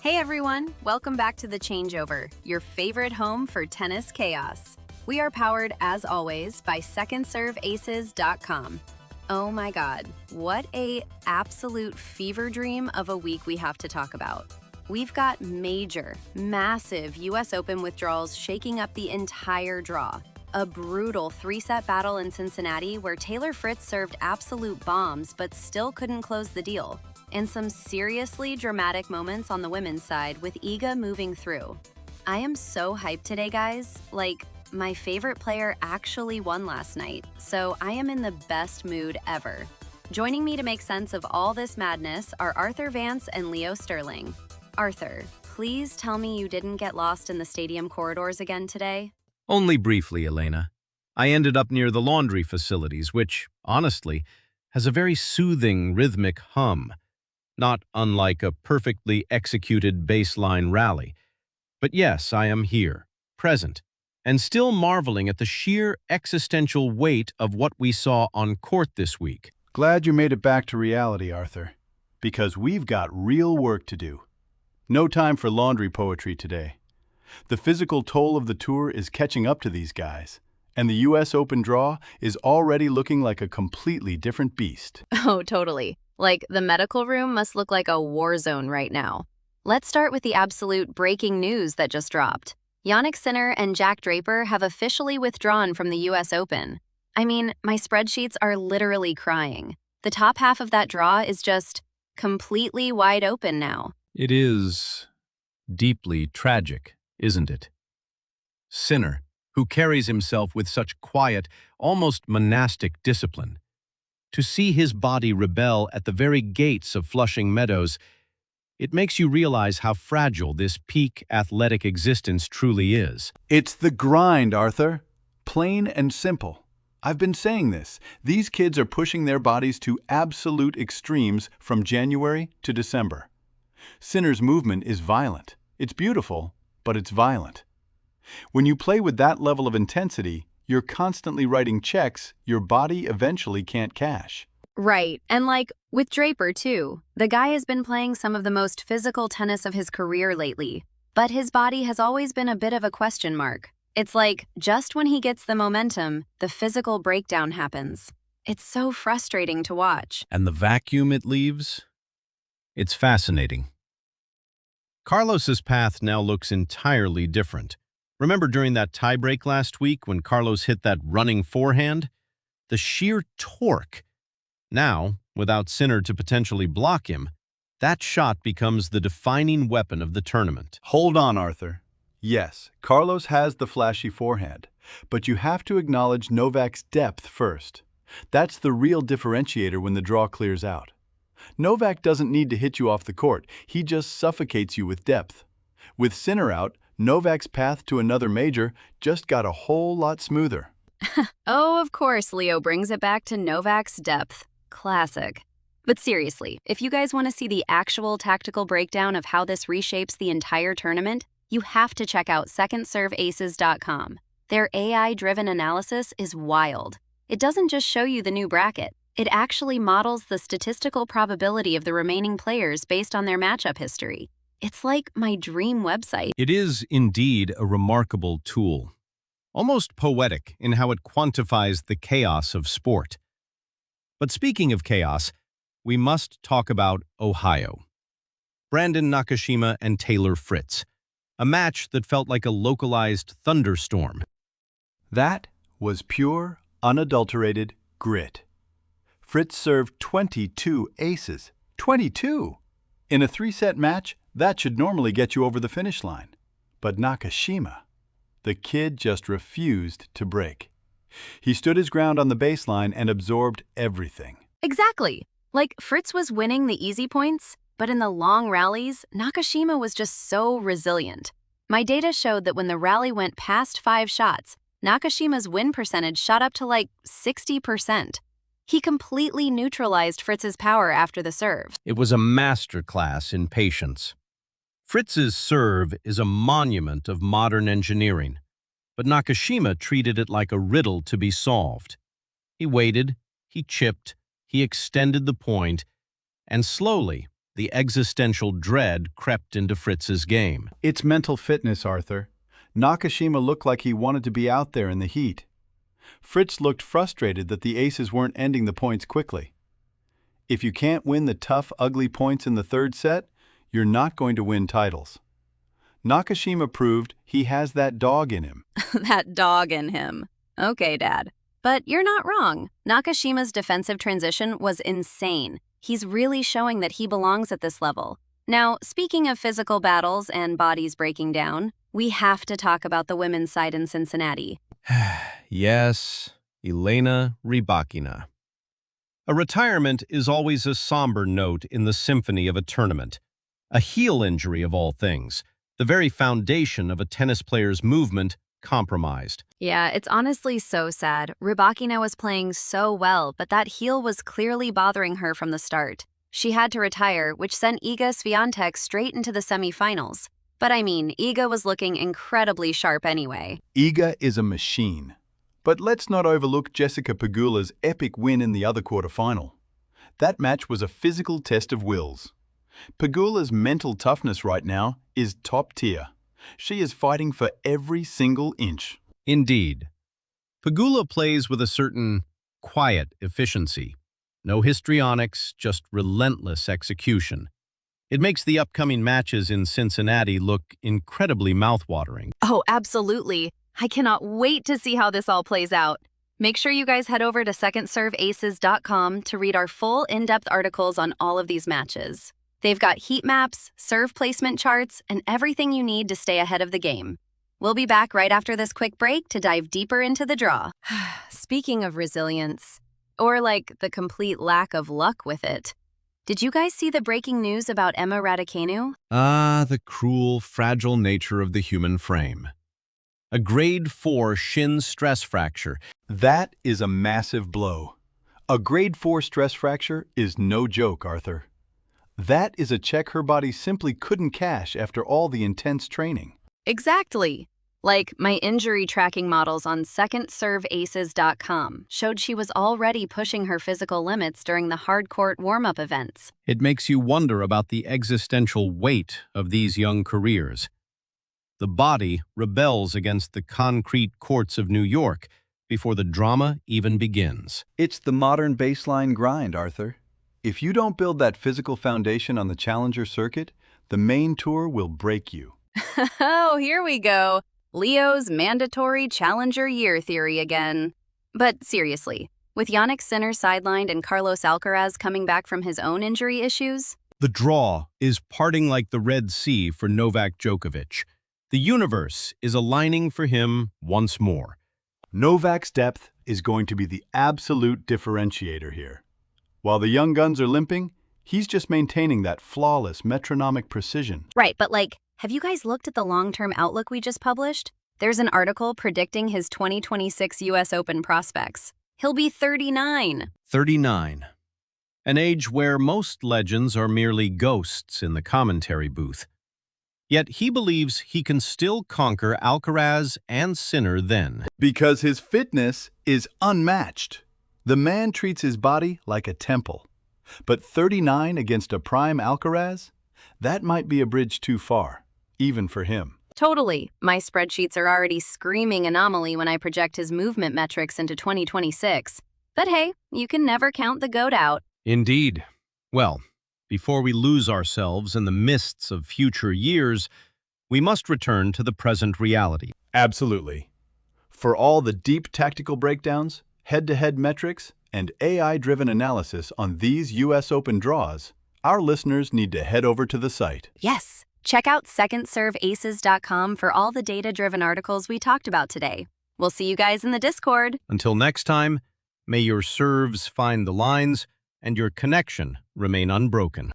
Hey everyone, welcome back to the Changeover, your favorite home for tennis chaos. We are powered, as always, by secondserveaces.com. Oh my god, what a absolute fever dream of a week we have to talk about. We've got massive US Open withdrawals shaking up the entire draw. A brutal three-set battle in Cincinnati where Fritz served absolute bombs but still couldn't close the deal. And some seriously dramatic moments on the women's side with Iga moving through. I am so hyped today, guys. Like, my favorite player actually won last night, so I am in the best mood ever. Joining me to make sense of all this madness are Arthur Vance and Leo Sterling. Arthur, please tell me you didn't get lost in the stadium corridors again today? Only briefly, Elena. I ended up near the laundry facilities, which, honestly, has a very soothing rhythmic hum. Not unlike a perfectly executed baseline rally. But yes, I am here, present, and still marveling at the sheer existential weight of what we saw on court this week. Glad you made it back to reality, Arthur, because we've got real work to do. No time for laundry poetry today. The physical toll of the tour is catching up to these guys, and the US Open draw is already looking like a completely different beast. Oh, totally. Like, the medical room must look like a war zone right now. Let's start with the absolute breaking news that just dropped. Sinner and Draper have officially withdrawn from the US Open. I mean, my spreadsheets are literally crying. The top half of that draw is just completely wide open now. It is deeply tragic, isn't it? Sinner, who carries himself with such quiet, almost monastic discipline. To see his body rebel at the very gates of Flushing Meadows, it makes you realize how fragile this peak athletic existence truly is. It's the grind, Arthur. Plain and simple. I've been saying this. These kids are pushing their bodies to absolute extremes from January to December. Sinner's movement is violent. It's beautiful, but it's violent. When you play with that level of intensity, you're constantly writing checks your body eventually can't cash. Right, and like with Draper too. The guy has been playing some of the most physical tennis of his career lately, but his body has always been a bit of a question mark. It's like, just when he gets the momentum, the physical breakdown happens. It's so frustrating to watch. And the vacuum it leaves? It's fascinating. Carlos's path now looks entirely different. Remember during that tiebreak last week when Carlos hit that running forehand? The sheer torque. Now, without Sinner to potentially block him, that shot becomes the defining weapon of the tournament. Hold on, Arthur. Yes, Carlos has the flashy forehand, but you have to acknowledge Novak's depth first. That's the real differentiator when the draw clears out. Novak doesn't need to hit you off the court, he just suffocates you with depth. With Sinner out, Novak's path to another major just got a whole lot smoother. Oh, of course, Leo brings it back to Novak's depth. Classic. But seriously, if you guys want to see the actual tactical breakdown of how this reshapes the entire tournament, you have to check out secondserveaces.com. Their AI-driven analysis is wild. It doesn't just show you the new bracket. It actually models the statistical probability of the remaining players based on their matchup history. It's like my dream website. It is indeed a remarkable tool, almost poetic in how it quantifies the chaos of sport. But speaking of chaos, we must talk about Ohio. Brandon Nakashima and Fritz, a match that felt like a localized thunderstorm. That was pure, unadulterated grit. Fritz served 22 aces. 22! In a three-set match, that should normally get you over the finish line. But Nakashima, the kid just refused to break. He stood his ground on the baseline and absorbed everything. Exactly. Like, Fritz was winning the easy points, but in the long rallies, Nakashima was just so resilient. My data showed that when the rally went past 5 shots, Nakashima's win percentage shot up to like 60%. He completely neutralized Fritz's power after the serve. It was a masterclass in patience. Fritz's serve is a monument of modern engineering, but Nakashima treated it like a riddle to be solved. He waited, he chipped, he extended the point, and slowly, the existential dread crept into Fritz's game. It's mental fitness, Arthur. Nakashima looked like he wanted to be out there in the heat. Fritz looked frustrated that the aces weren't ending the points quickly. If you can't win the tough, ugly points in the third set, you're not going to win titles. Nakashima proved he has that dog in him. That dog in him. Okay, Dad. But you're not wrong. Nakashima's defensive transition was insane. He's really showing that he belongs at this level. Now, speaking of physical battles and bodies breaking down, we have to talk about the women's side in Cincinnati. Yes, Elena Rybakina. A retirement is always a somber note in the symphony of a tournament. A heel injury of all things, the very foundation of a tennis player's movement, compromised. Yeah, it's honestly so sad. Rybakina was playing so well, but that heel was clearly bothering her from the start. She had to retire, which sent Iga Swiatek straight into the semifinals. But I mean, Iga was looking incredibly sharp anyway. Iga is a machine. But let's not overlook Jessica Pegula's epic win in the other quarterfinal. That match was a physical test of wills. Pegula's mental toughness right now is top tier. She is fighting for every single inch. Indeed. Pegula plays with a certain quiet efficiency. No histrionics, just relentless execution. It makes the upcoming matches in Cincinnati look incredibly mouthwatering. Oh, absolutely. I cannot wait to see how this all plays out. Make sure you guys head over to secondserveaces.com to read our full in-depth articles on all of these matches. They've got heat maps, serve placement charts, and everything you need to stay ahead of the game. We'll be back right after this quick break to dive deeper into the draw. Speaking of resilience, or like the complete lack of luck with it, did you guys see the breaking news about Emma Raducanu? Ah, the cruel, fragile nature of the human frame. A grade 4 shin stress fracture. That is a massive blow. A grade 4 stress fracture is no joke, Arthur. That is a check her body simply couldn't cash after all the intense training. Exactly. Like, my injury tracking models on secondserveaces.com showed she was already pushing her physical limits during the hard-court warm-up events. It makes you wonder about the existential weight of these young careers. The body rebels against the concrete courts of New York before the drama even begins. It's the modern baseline grind, Arthur. If you don't build that physical foundation on the challenger circuit, the main tour will break you. Oh, here we go. Leo's mandatory challenger year theory again. But seriously, with Jannik Sinner sidelined and Carlos Alcaraz coming back from his own injury issues? The draw is parting like the Red Sea for Novak Djokovic. The universe is aligning for him once more. Novak's depth is going to be the absolute differentiator here. While the young guns are limping, he's just maintaining that flawless metronomic precision. Right, but like, have you guys looked at the long-term outlook we just published? There's an article predicting his 2026 U.S. Open prospects. He'll be 39. 39. An age where most legends are merely ghosts in the commentary booth. Yet he believes he can still conquer Alcaraz and Sinner then. Because his fitness is unmatched. The man treats his body like a temple. But 39 against a prime Alcaraz? That might be a bridge too far, even for him. Totally. My spreadsheets are already screaming anomaly when I project his movement metrics into 2026. But hey, you can never count the goat out. Indeed. Well, before we lose ourselves in the mists of future years, we must return to the present reality. Absolutely. For all the deep tactical breakdowns, head-to-head metrics, and AI-driven analysis on these U.S. Open draws, our listeners need to head over to the site. Yes. Check out secondserveaces.com for all the data-driven articles we talked about today. We'll see you guys in the Discord. Until next time, may your serves find the lines and your connection remain unbroken.